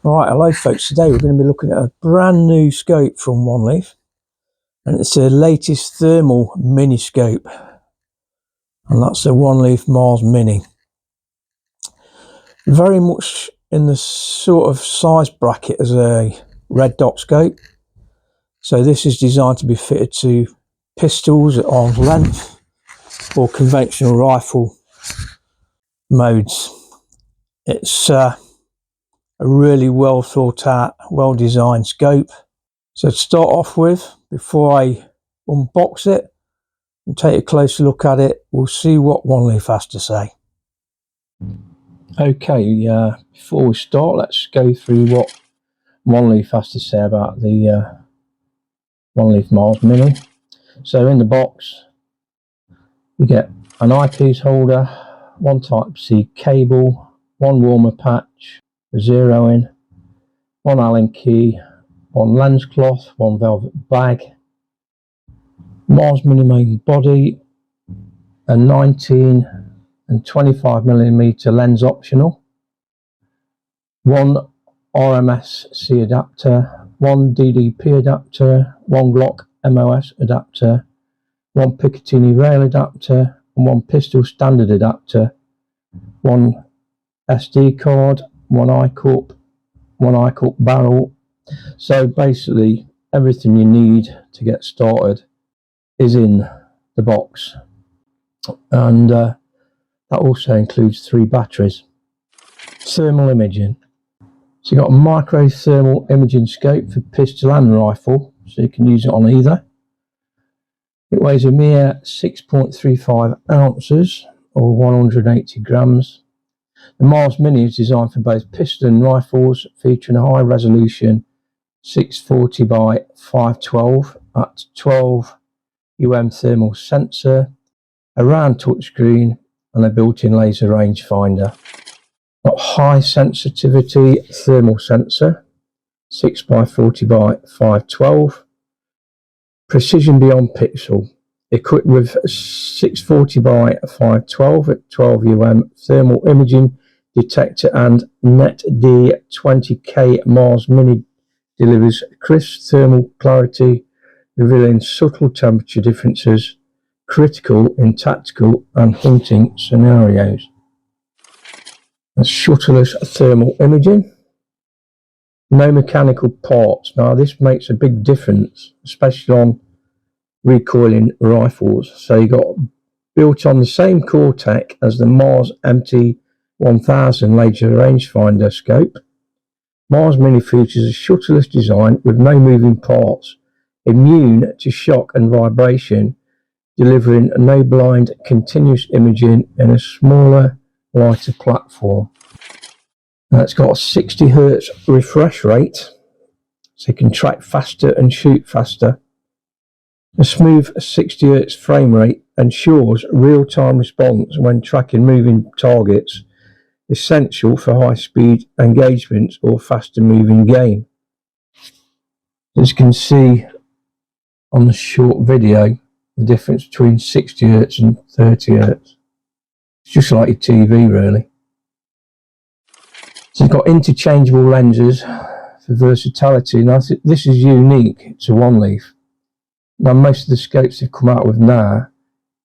Right, hello folks. Today we're going to be looking at a brand new scope from One Leaf, and it's the latest thermal mini scope, and that's the One Leaf Mars Mini. Very much in the sort of size bracket as a red dot scope. So this is designed to be fitted to pistols at arm's length or conventional rifle modes. It's a really well thought out, well designed scope. So to start off with, before I unbox it and take a closer look at it, we'll see what One Leaf has to say. Okay, before we start, let's go through what One Leaf has to say about the One Leaf Mars Mini. So in the box, we get an eyepiece holder, one Type-C cable, one warmer patch, a zeroing, one Allen key, one lens cloth, one velvet bag, Mars Mini main body, a 19 and 25mm lens optional, one RMS-C adapter, one DDP adapter, one Glock MOS adapter, one Picatinny rail adapter, and one pistol standard adapter, one SD card, one eye-cup barrel. So basically everything you need to get started is in the box, and that also includes 3 batteries. Thermal imaging. So you've got a micro thermal imaging scope for pistol and rifle, so you can use it on either. It weighs a mere 6.35 ounces or 180 grams. The Mars Mini is designed for both pistol and rifles, featuring a high resolution 640 by 512 at 12 thermal sensor, a round touchscreen, and a built-in laser rangefinder. Got high sensitivity thermal sensor, 6 by 40 by 512, precision beyond pixel, equipped with 640 by 512 at 12 thermal imaging detector, and NetD 20K Mars Mini delivers crisp thermal clarity, revealing subtle temperature differences, critical in tactical and hunting scenarios. That's shutterless thermal imaging. No mechanical parts. Now this makes a big difference, especially on recoiling rifles. So you got built on the same core tech as the Mars MT1000 laser rangefinder scope. Mars Mini features a shutterless design with no moving parts, immune to shock and vibration, delivering no blind continuous imaging in a smaller, lighter platform. Now it's got a 60 Hz refresh rate, so you can track faster and shoot faster. A smooth 60 Hz frame rate ensures real-time response when tracking moving targets, essential for high-speed engagements or faster-moving game. As you can see on the short video, the difference between 60 Hz and 30 Hz. It's just like your TV, really. So it's got interchangeable lenses for versatility. Now this is unique to One Leaf. Now most of the scopes they've come out with now,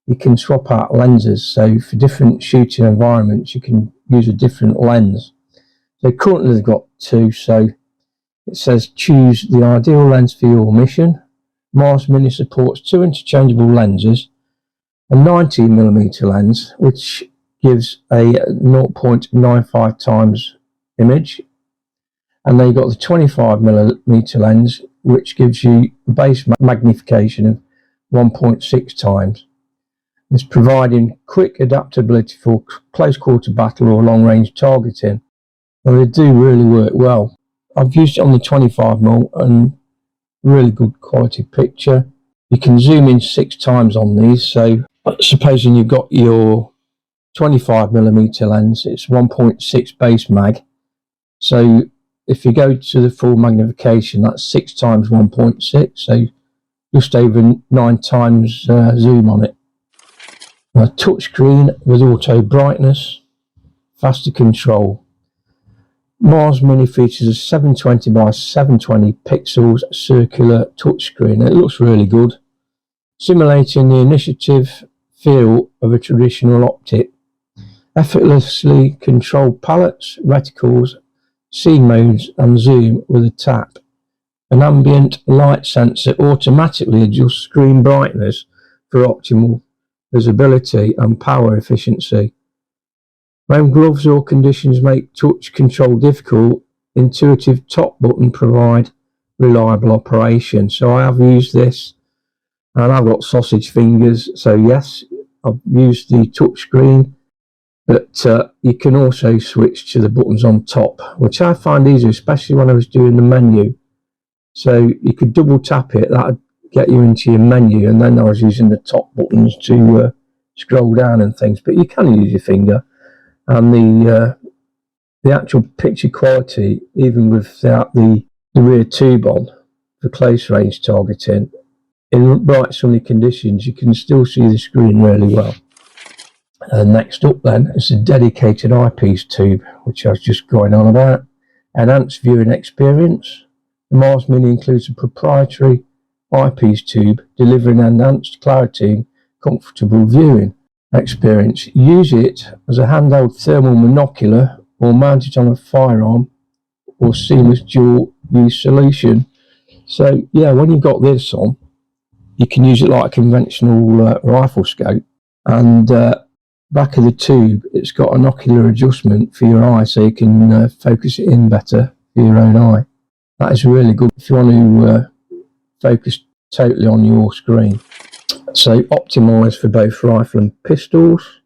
you can swap out lenses, so for different shooting environments you can use a different lens. So currently they've got 2, so it says choose the ideal lens for your mission. Mars Mini supports 2 interchangeable lenses, a 19mm lens which gives a 0.95 times image, and then you've got the 25mm lens which gives you a base magnification of 1.6 times. It's providing quick adaptability for close quarter battle or long range targeting, and they do really work well. I've used it on the 25mm and really good quality picture. You can zoom in 6 times on these, so supposing you've got your 25mm lens, it's 1.6 base mag, so if you go to the full magnification, that's 6 times 1.6, so just over 9 times zoom on it. A touchscreen with auto brightness, faster control. Mars Mini features a 720 by 720 pixels circular touchscreen. It looks really good, simulating the initiative feel of a traditional optic. Effortlessly controlled palettes, reticles, scene modes and zoom with a tap. An ambient light sensor automatically adjusts screen brightness for optimal visibility and power efficiency. When gloves or conditions make touch control difficult, intuitive top button provide reliable operation. So I have used this, and I've got sausage fingers, so yes, I've used the touch screen, but you can also switch to the buttons on top, which I find easier, especially when I was doing the menu. So you could double tap it, that would get you into your menu, and then I was using the top buttons to scroll down and things, but you can use your finger. And the actual picture quality, even without the rear tube on for close range targeting, in bright sunny conditions you can still see the screen really well. Next up then is a dedicated eyepiece tube, which I was just going on about. Enhanced viewing experience. The Mars Mini includes a proprietary eyepiece tube delivering enhanced clarity and comfortable viewing experience. Use it as a handheld thermal monocular or mount it on a firearm or seamless dual use solution. So yeah, when you've got this on, you can use it like a conventional rifle scope, and back of the tube it's got an ocular adjustment for your eye, so you can focus it in better for your own eye. That is really good if you want to focus totally on your screen. So optimised for both rifle and pistols.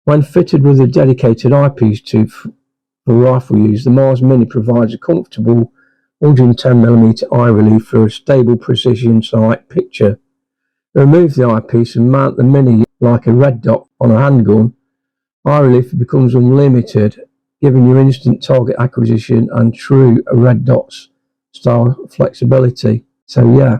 When fitted with a dedicated eyepiece tube for rifle use, the Mars Mini provides a comfortable 110mm eye relief for a stable precision sight picture. Remove the eyepiece and mount the Mini like a red dot on a handgun. Eye relief becomes unlimited, giving you instant target acquisition and true red dots style flexibility. So yeah,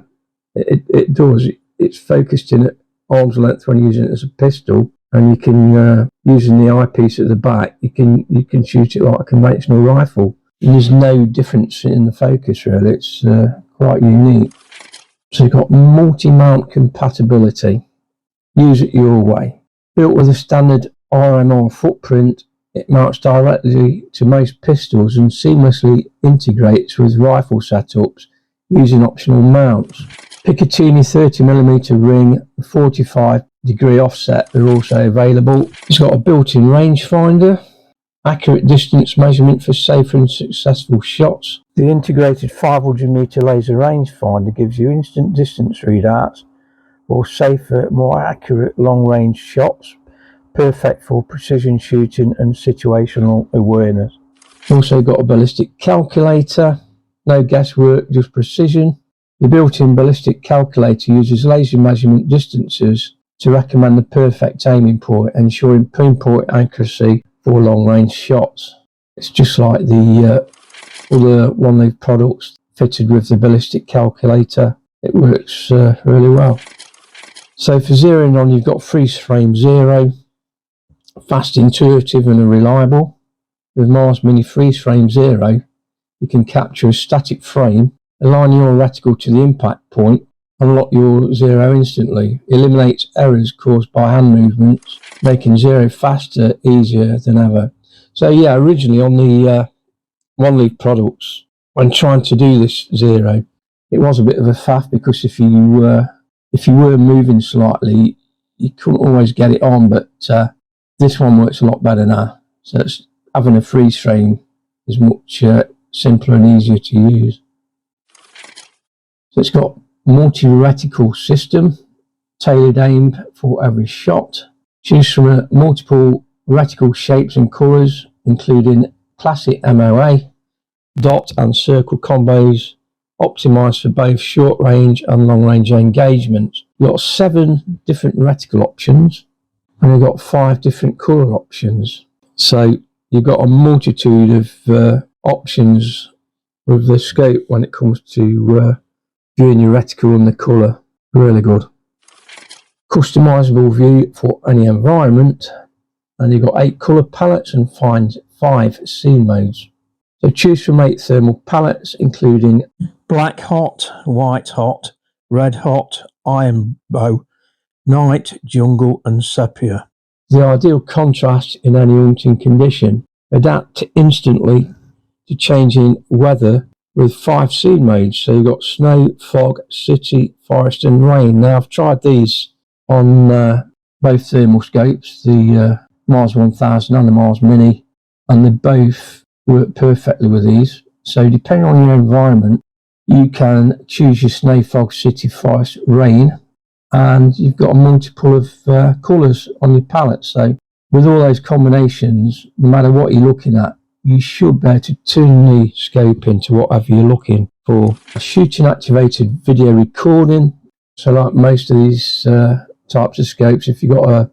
it does. It's focused in at arm's length when using it as a pistol, and you can using the eyepiece at the back, you can shoot it like a conventional rifle. And there's no difference in the focus really. It's quite unique. So you've got multi-mount compatibility. Use it your way. Built with a standard RMR footprint, it mounts directly to most pistols and seamlessly integrates with rifle setups using optional mounts. Picatinny 30mm ring, 45-degree offset are also available. It's got a built-in rangefinder, accurate distance measurement for safer and successful shots. The integrated 500-meter laser rangefinder gives you instant distance readouts for safer, more accurate long-range shots, perfect for precision shooting and situational awareness. Also got a ballistic calculator, no guesswork, just precision. The built-in ballistic calculator uses laser measurement distances to recommend the perfect aiming point, ensuring pinpoint accuracy for long-range shots. It's just like the other OneLeaf products fitted with the ballistic calculator. It works really well. So for zeroing on, you've got freeze frame 0, fast, intuitive and reliable. With Mars Mini Freeze Frame 0, you can capture a static frame, align your reticle to the impact point, and lock your zero instantly. Eliminates errors caused by hand movements, making zero faster, easier than ever. So yeah, originally on the OneLeaf products, when trying to do this zero, it was a bit of a faff, because if you were moving slightly, you couldn't always get it on, but this one works a lot better now. So having a freeze frame is much simpler and easier to use. So it's got multi-reticle system, tailored aim for every shot. Choose from multiple reticle shapes and colours, including classic MOA, dot and circle combos, optimised for both short range and long range engagements. You've got 7 different reticle options, and you've got 5 different colour options. So you've got a multitude of options with the scope when it comes to viewing your reticle and the colour. Really good. Customisable view for any environment, and you've got 8 colour palettes and 5 scene modes. So choose from 8 thermal palettes, including black hot, white hot, red hot, iron bow, night, jungle and sepia. The ideal contrast in any hunting condition. Adapt instantly to changing weather with 5 scene modes. So you've got snow, fog, city, forest and rain. Now I've tried these on both thermal scopes, the Mars 1000 and the Mars Mini, and they both work perfectly with these. So depending on your environment, you can choose your snow, fog, city, forest, rain, and you've got a multiple of colours on your palette. So with all those combinations, no matter what you're looking at, you should be able to tune the scope into whatever you're looking for. Shooting activated video recording. So like most of these types of scopes, if you've got a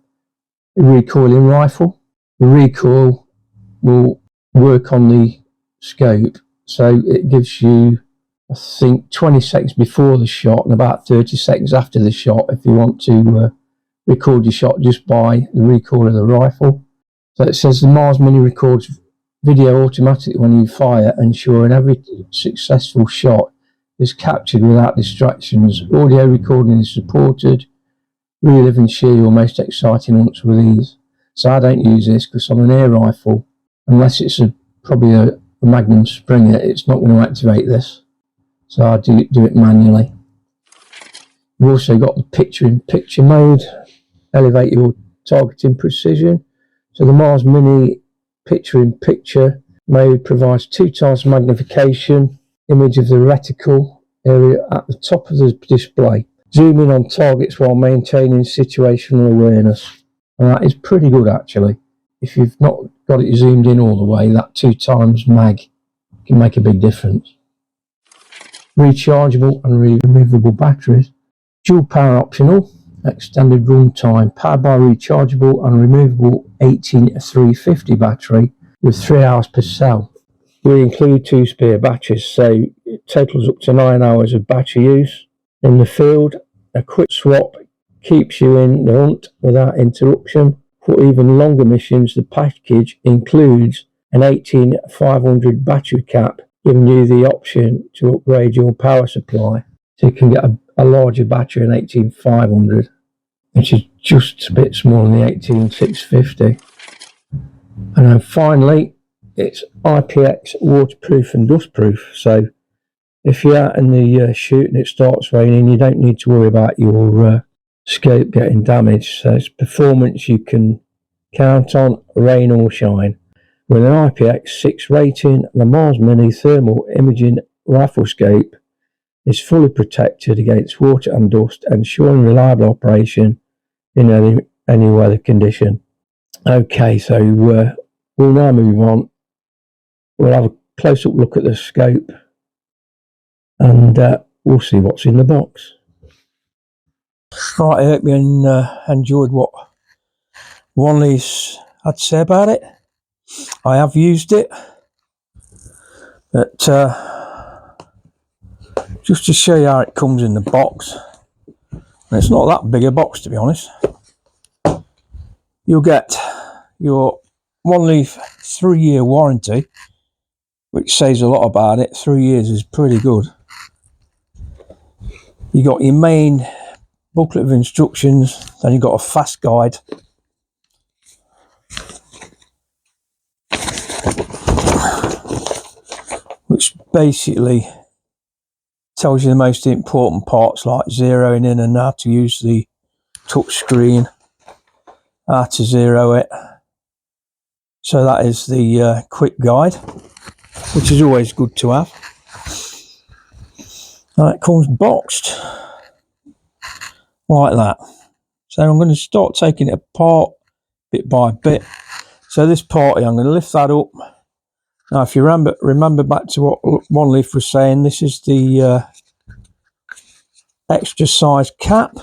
recoiling rifle, the recoil will work on the scope. So it gives you, I think, 20 seconds before the shot and about 30 seconds after the shot if you want to record your shot just by the recoil of the rifle. So it says the Mars Mini records video automatically when you fire, ensuring every successful shot is captured without distractions. Audio recording is supported. Relive and share your most exciting hunts with ease. So I don't use this because on an air rifle, unless it's probably a Magnum Springer, it's not going to activate this. So I do it manually. You've also got the picture-in-picture mode. Elevate your targeting precision. So the Mars Mini picture-in-picture mode provides 2 times magnification image of the reticle area at the top of the display. Zoom in on targets while maintaining situational awareness. And that is pretty good actually. If you've not got it zoomed in all the way, that 2 times mag can make a big difference. Rechargeable and removable batteries. Dual power optional. Extended run time. Powered by rechargeable and removable 18350 battery with 3 hours per cell. We include 2 spare batteries, so it totals up to 9 hours of battery use. In the field, a quick swap keeps you in the hunt without interruption. For even longer missions, the package includes an 18500 battery cap, giving you the option to upgrade your power supply. So you can get a larger battery, an 18500, which is just a bit smaller than the 18650. And then finally, it's IPX waterproof and dustproof. So if you're out in the shoot and it starts raining, you don't need to worry about your scope getting damaged. So it's performance you can count on, rain or shine. With an IPX6 rating, the Mars Mini thermal imaging rifle scope is fully protected against water and dust, ensuring reliable operation in any weather condition. Okay, so we'll now move on. We'll have a close-up look at the scope and we'll see what's in the box. Right, I hope you enjoyed what Wanley's had to say about it. I have used it, but just to show you how it comes in the box, and it's not that big a box to be honest. You'll get your Wanley 3-year warranty, which says a lot about it. 3 years is pretty good. You got your main booklet of instructions, then you've got a fast guide, which basically tells you the most important parts like zeroing in and how to use the touch screen, how to zero it. So that is the quick guide, which is always good to have. And it comes boxed like that. So I'm going to start taking it apart bit by bit. So this party, I'm going to lift that up. Now if you remember back to what Wanley was saying, this is the extra size cap.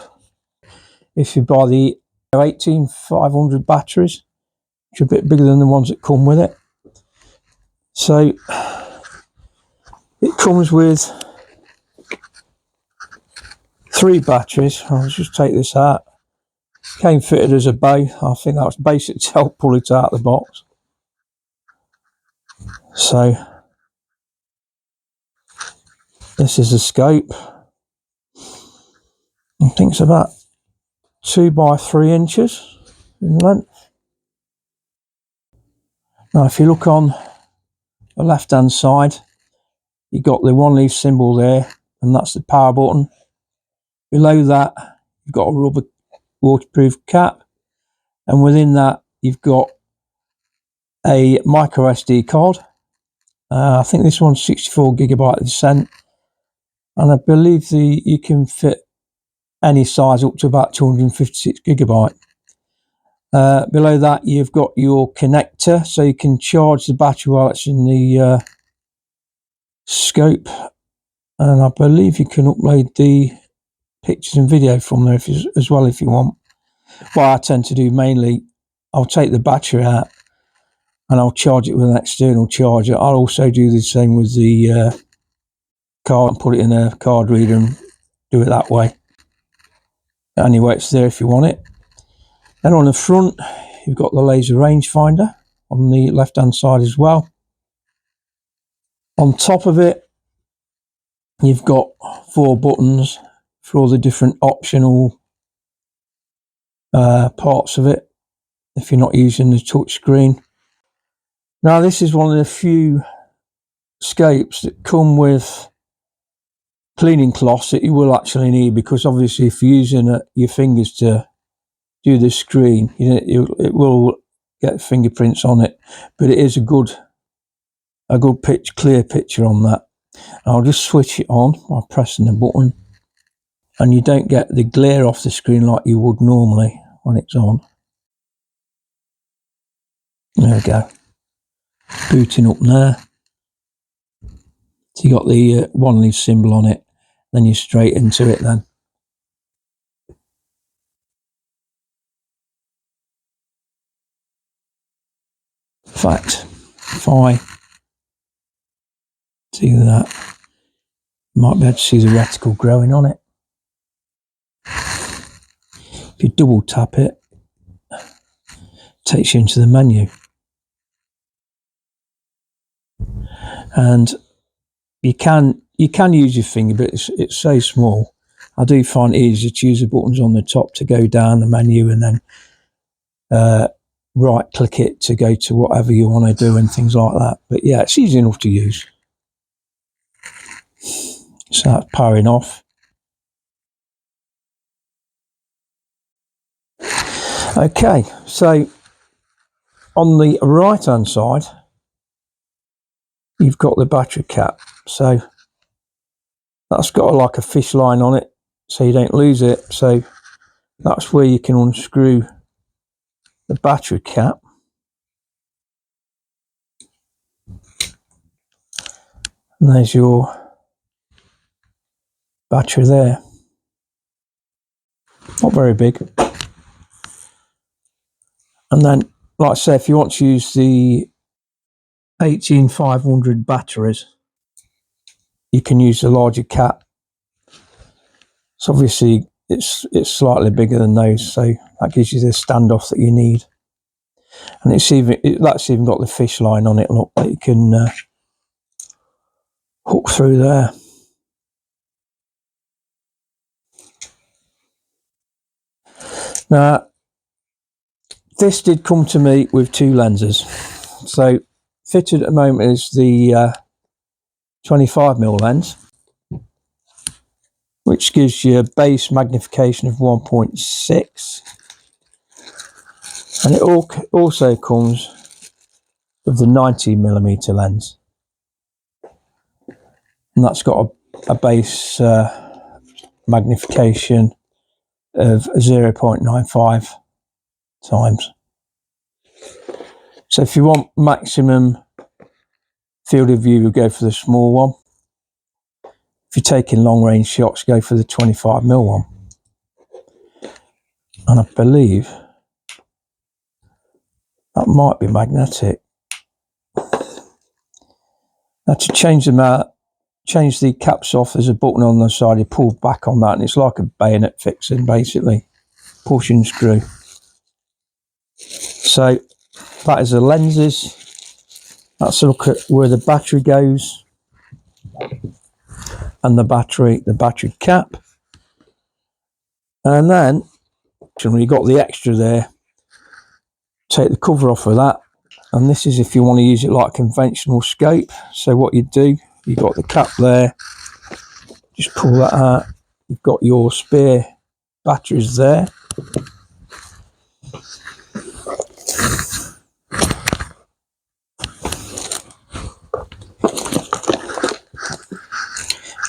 If you buy the 18500 batteries, which are a bit bigger than the ones that come with it. So it comes with 3 batteries. I'll just take this out. Came fitted as a bow. I think that's basic to help pull it out of the box. So This is the scope. I think it's about 2 by 3 inches in length. Now if you look on the left hand side, you've got the one leaf symbol there, and that's the power button. Below that you've got a rubber waterproof cap, and within that you've got a micro SD card. I think this one's 64 gigabyte of cent, and I believe you can fit any size up to about 256 gigabyte. Below that you've got your connector, so you can charge the battery while it's in the scope, and I believe you can upload the pictures and video from there as well if you want. What I tend to do mainly, I'll take the battery out and I'll charge it with an external charger. I'll also do the same with the card and put it in a card reader and do it that way. Anyway, it's there if you want it. Then on the front you've got the laser rangefinder on the left hand side as well. On top of it you've got 4 buttons for all the different optional parts of it if you're not using the touch screen. Now this is one of the few scopes that come with cleaning cloths that you will actually need, because obviously if you're using your fingers to do the screen, it will get fingerprints on it, but it is a good clear picture on that. I'll just switch it on by pressing the button, and you don't get the glare off the screen like you would normally when it's on. There we go, booting up there. So you got the one leaf symbol on it, then you're straight into it then. In fact, if I do that, you might be able to see the reticle growing on it. If you double tap it, it takes you into the menu. And you can use your finger, but it's so small. I do find it easier to use the buttons on the top to go down the menu, and then right click it to go to whatever you want to do and things like that. But yeah, it's easy enough to use. So that's powering off. Okay, so on the right hand side you've got the battery cap. So that's got like a fish line on it so you don't lose it. So that's where you can unscrew the battery cap. And there's your battery there. Not very big. And then, like I say, if you want to use the 18500 batteries, you can use the larger cap. So obviously it's slightly bigger than those, so that gives you the standoff that you need. And that's even got the fish line on it, look, that you can hook through there. Now this did come to me with 2 lenses. So fitted at the moment is the 25mm lens, which gives you a base magnification of 1.6, and it also comes with the 90mm lens, and that's got a base magnification of 0.95 times. So if you want maximum field of view, you go for the small one. If you're taking long range shots, go for the 25mm one. And I believe that might be magnetic. Now to change the caps off, there's a button on the side. You pull back on that and it's like a bayonet fixing, basically. Push and screw. So that is the lenses. Let's look at where the battery goes. and the battery cap. And then you got the extra there. Take the cover off of that, and this is if you want to use it like a conventional scope. So what you do, you've got the cap there, just pull that out, you've got your spare batteries there.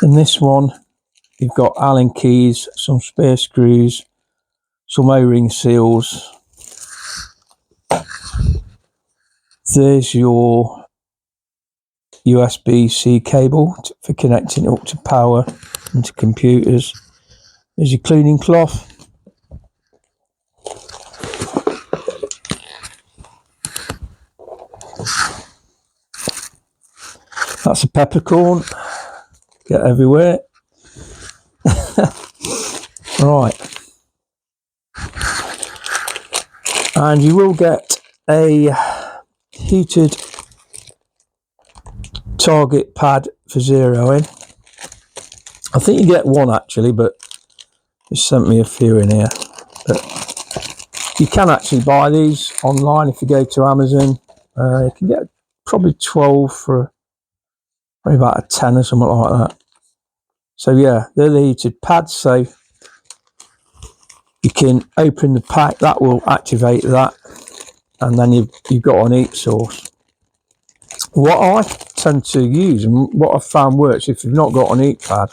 In this one, you've got Allen keys, some spare screws, some O-ring seals. There's your USB-C cable for connecting it up to power and to computers. There's your cleaning cloth. That's a peppercorn. Get everywhere. Right. And you will get a heated target pad for zeroing. I think you get one actually, but they sent me a few in here. But you can actually buy these online if you go to Amazon. You can get probably 12 for probably about a 10 or something like that. So yeah, they're the heated pads, so you can open the pack, that will activate that, and then you've got an heat source. What I tend to use and what I've found works, if you've not got an heat pad,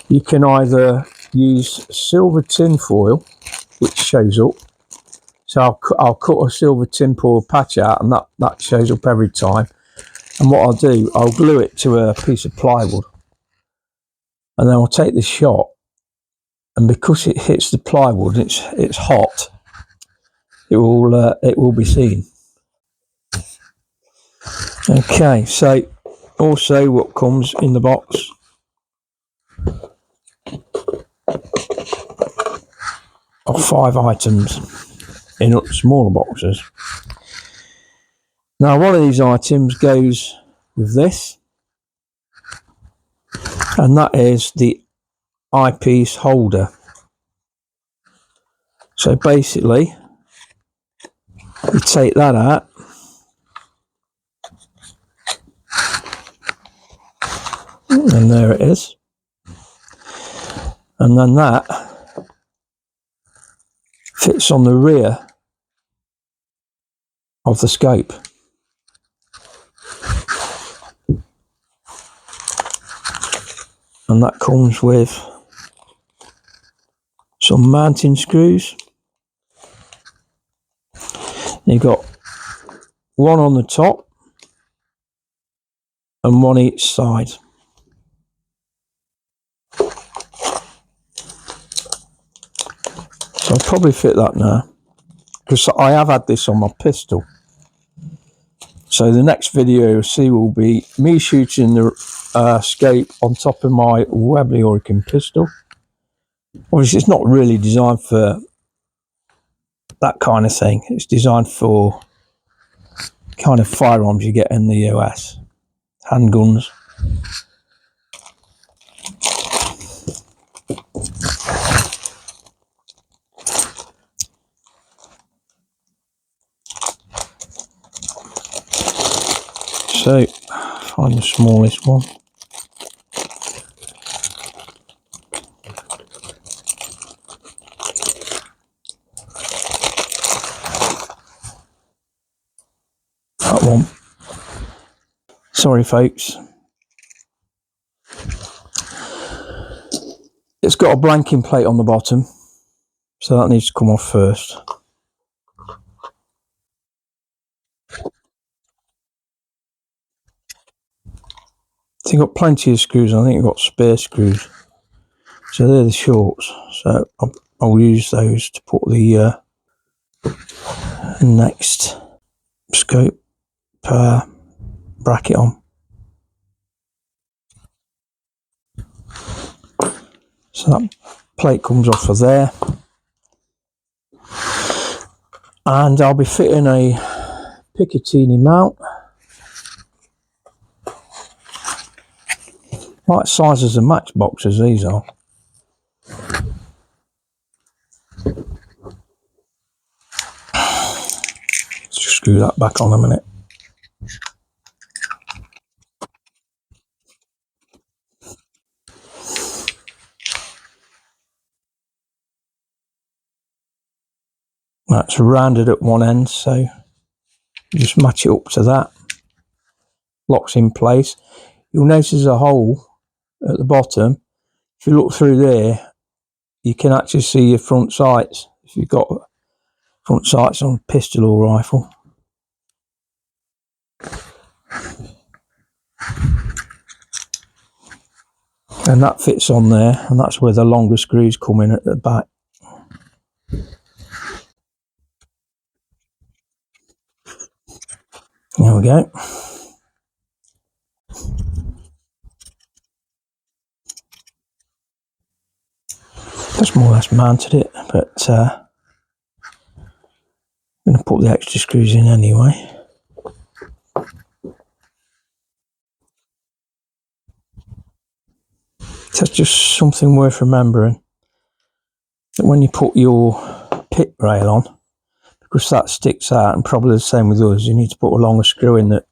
you can either use silver tin foil, which shows up. So I'll cut a silver tin foil patch out, and that shows up every time. And what I'll do, I'll glue it to a piece of plywood, and then I'll take the shot, and because it hits the plywood, it's hot, it will be seen. Okay, so also what comes in the box, are 5 items in smaller boxes. Now one of these items goes with this, and that is the eyepiece holder. So basically you take that out, and there it is, and then that fits on the rear of the scope. And that comes with some mounting screws. You've got one on the top and one each side. So I'll probably fit that now, because I have had this on my pistol. So the next video you'll see will be me shooting the scope on top of my Webley Hurricane pistol. Obviously it's not really designed for that kind of thing. It's designed for kind of firearms you get in the US, handguns. So find the smallest one. That one. Sorry folks. It's got a blanking plate on the bottom, so that needs to come off first. I think I've got plenty of screws, and I think I've got spare screws. So they're the shorts, so I'll use those to put the next scope bracket on. So that plate comes off of there, and I'll be fitting a Picatinny mount. Like sizes of matchboxes, these are. Let's just screw that back on a minute. That's rounded at one end, so you just match it up to that. Locks in place. You'll notice there's a hole at the bottom. If you look through there, you can actually see your front sights if you've got front sights on a pistol or rifle. And that fits on there, and that's where the longer screws come in at the back. There we go. That's more or less mounted it, but I'm going to put the extra screws in anyway. That's just something worth remembering, that when you put your pit rail on, because that sticks out, and probably the same with us, you need to put a longer screw in that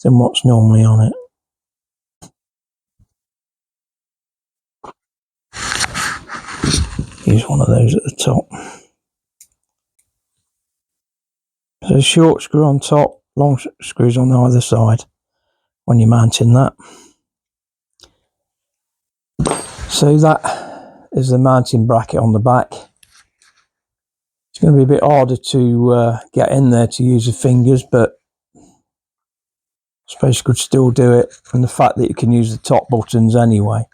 than what's normally on it. Use one of those at the top. So short screw on top, long screws on either side when you're mounting that. So that is the mounting bracket on the back. It's going to be a bit harder to get in there to use the fingers, but I suppose you could still do it, and the fact that you can use the top buttons anyway.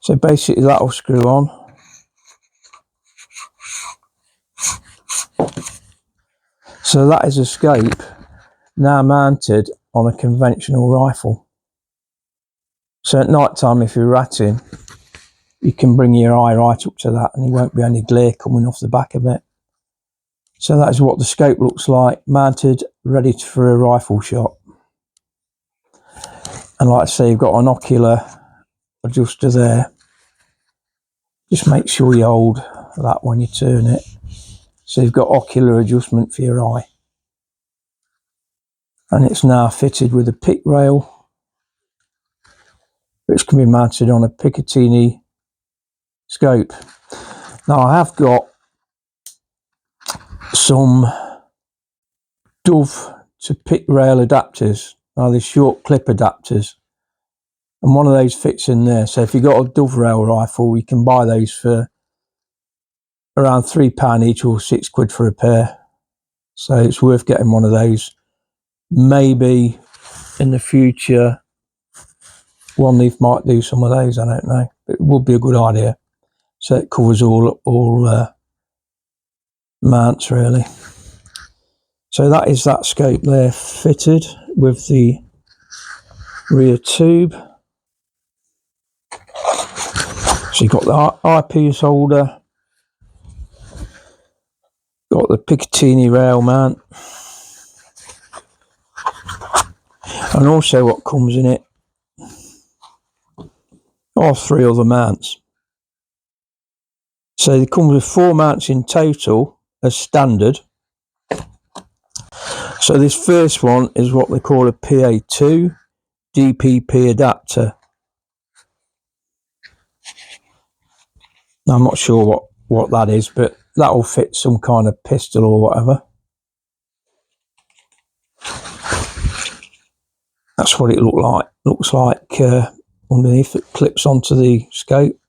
So basically that will screw on. So that is a scope now mounted on a conventional rifle. So at night time, if you're ratting, you can bring your eye right up to that and there won't be any glare coming off the back of it. So that is what the scope looks like, mounted, ready for a rifle shot. And like I say, you've got an ocular adjuster there. Just make sure you hold that when you turn it. So you've got ocular adjustment for your eye. And it's now fitted with a pick rail, which can be mounted on a Picatinny scope. Now I have got some dove to pick rail adapters. Now they're short clip adapters, and one of those fits in there. So if you've got a dove rail rifle, you can buy those for around £3 each or £6 for a pair. So it's worth getting one of those. Maybe in the future One Leaf might do some of those, I don't know, but it would be a good idea. So it covers all mounts really. So that is that scope there, fitted with the rear tube. So you've got the eyepiece holder, got the Picatinny rail mount, and also what comes in it are 3 other mounts. So they come with 4 mounts in total as standard. So this first one is what they call a PA2 DPP adapter. Now, I'm not sure what that is, but that will fit some kind of pistol or whatever. That's what it looks like underneath. It clips onto the scope.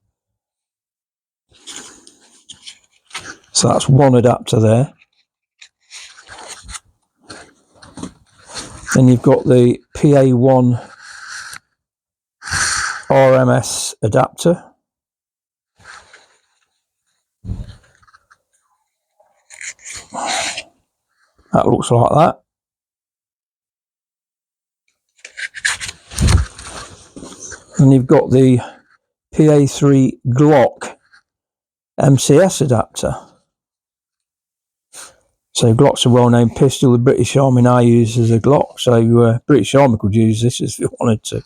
So that's one adapter there. Then you've got the PA1 RMS adapter. That looks like that. And you've got the PA3 Glock MCS adapter. So Glock's a well-known pistol. The British Army now uses a Glock, so British Army could use this if they wanted to.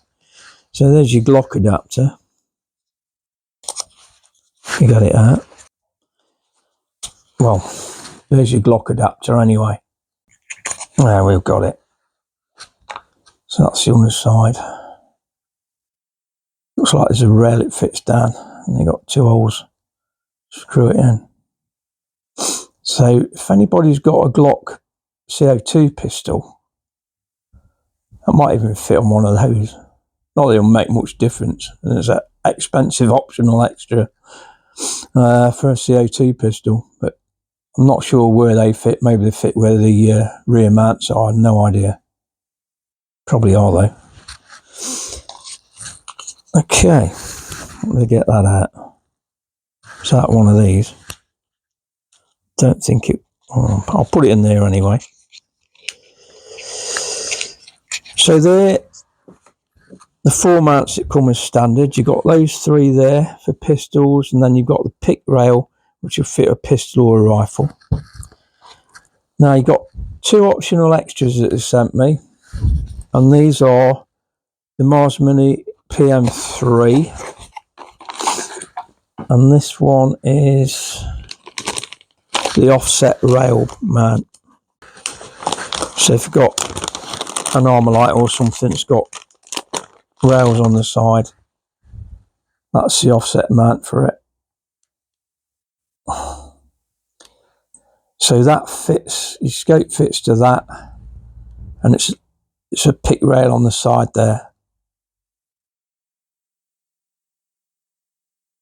So there's your Glock adapter. You got it out. Well, there's your Glock adapter anyway. Now we've got it. So that's the underside. Looks like there's a rail it fits down, and they got 2 holes. Screw it in. So if anybody's got a Glock CO2 pistol, that might even fit on one of those. Not that it'll make much difference, and it's an expensive optional extra for a CO2 pistol, but I'm not sure where they fit. Maybe they fit where the rear mounts are. No idea. Probably are though. Okay, let me get that out. Is that one of these? Don't think it. I'll put it in there anyway. So there, the 4 mounts that come as standard. You've got those 3 there for pistols, and then you've got the pick rail, which will fit a pistol or a rifle. Now you've got 2 optional extras that they sent me, and these are the Mars Mini PM3, and this one is the offset rail mount. So if you've got an Armalite or something that's got rails on the side, that's the offset mount for it. So that fits, your scope fits to that, and it's a pick rail on the side there.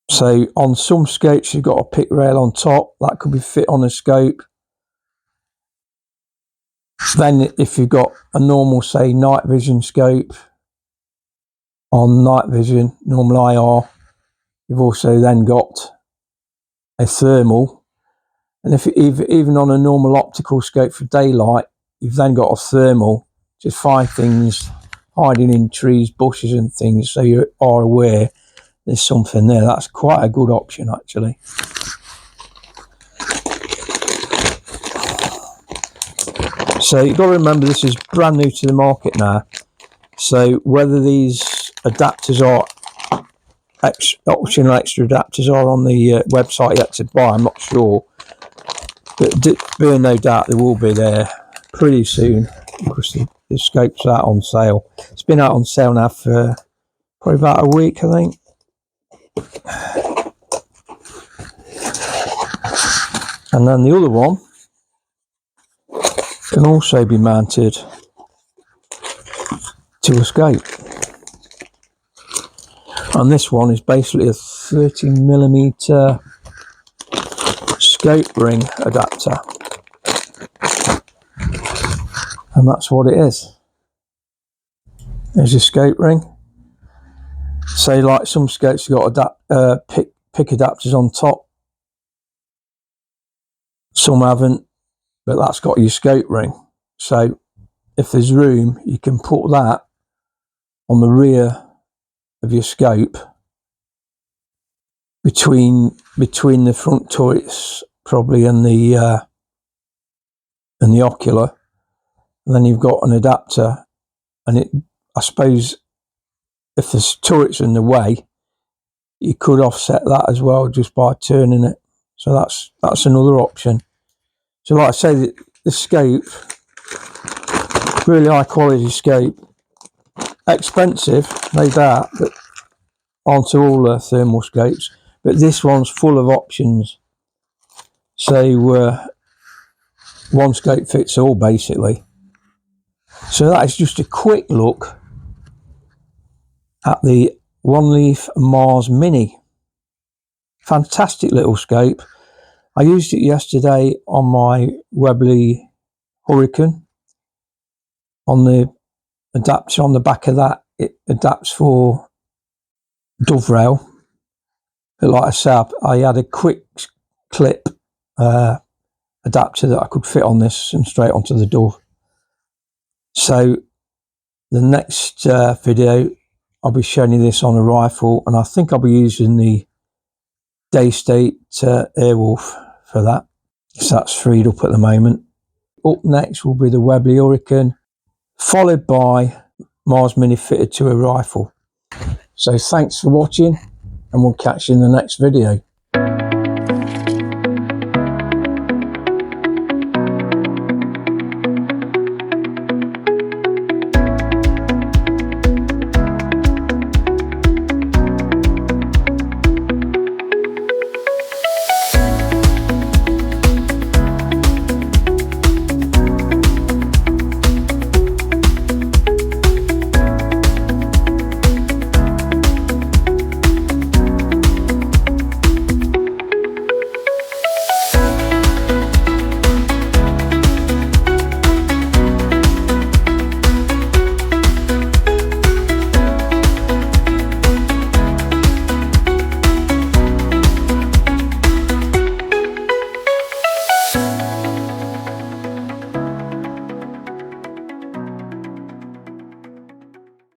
So on some scopes you've got a pick rail on top, that could be fit on a scope. Then if you've got a normal, say, night vision scope on night vision, normal IR, you've also then got a thermal. And if even on a normal optical scope for daylight, you've then got a thermal to find things hiding in trees, bushes and things, so you are aware there's something there. That's quite a good option actually. So you've got to remember this is brand new to the market now. So whether these adapters are optional extra adapters are on the website yet to buy, I'm not sure. But being no doubt they will be there pretty soon, because the scope's out on sale. It's been out on sale now for probably about a week, I think. And then the other one can also be mounted to a scope. And this one is basically a 30mm scope ring adapter. And that's what it is. There's your scope ring. Say like some scopes have got pick adapters on top. Some haven't, but that's got your scope ring. So if there's room, you can put that on the rear of your scope between the front turrets probably and the ocular, and then you've got an adapter. And I suppose if there's turrets in the way, you could offset that as well just by turning it. So that's another option. So like I say, the scope, really high quality scope, expensive, no doubt, but onto all the thermal scopes. But this one's full of options. So one scope fits all basically. So that is just a quick look at the One Leaf Mars Mini. Fantastic little scope. I used it yesterday on my Webley Hurricane. On the adapter on the back of that, it adapts for doverail. But like I said, I had a quick clip adapter that I could fit on this and straight onto the dove. So the next video, I'll be showing you this on a rifle, and I think I'll be using the Daystate Airwolf for that, because that's freed up at the moment. Up next will be the Webley Hurricane, followed by Mars Mini fitted to a rifle. So thanks for watching, and we'll catch you in the next video.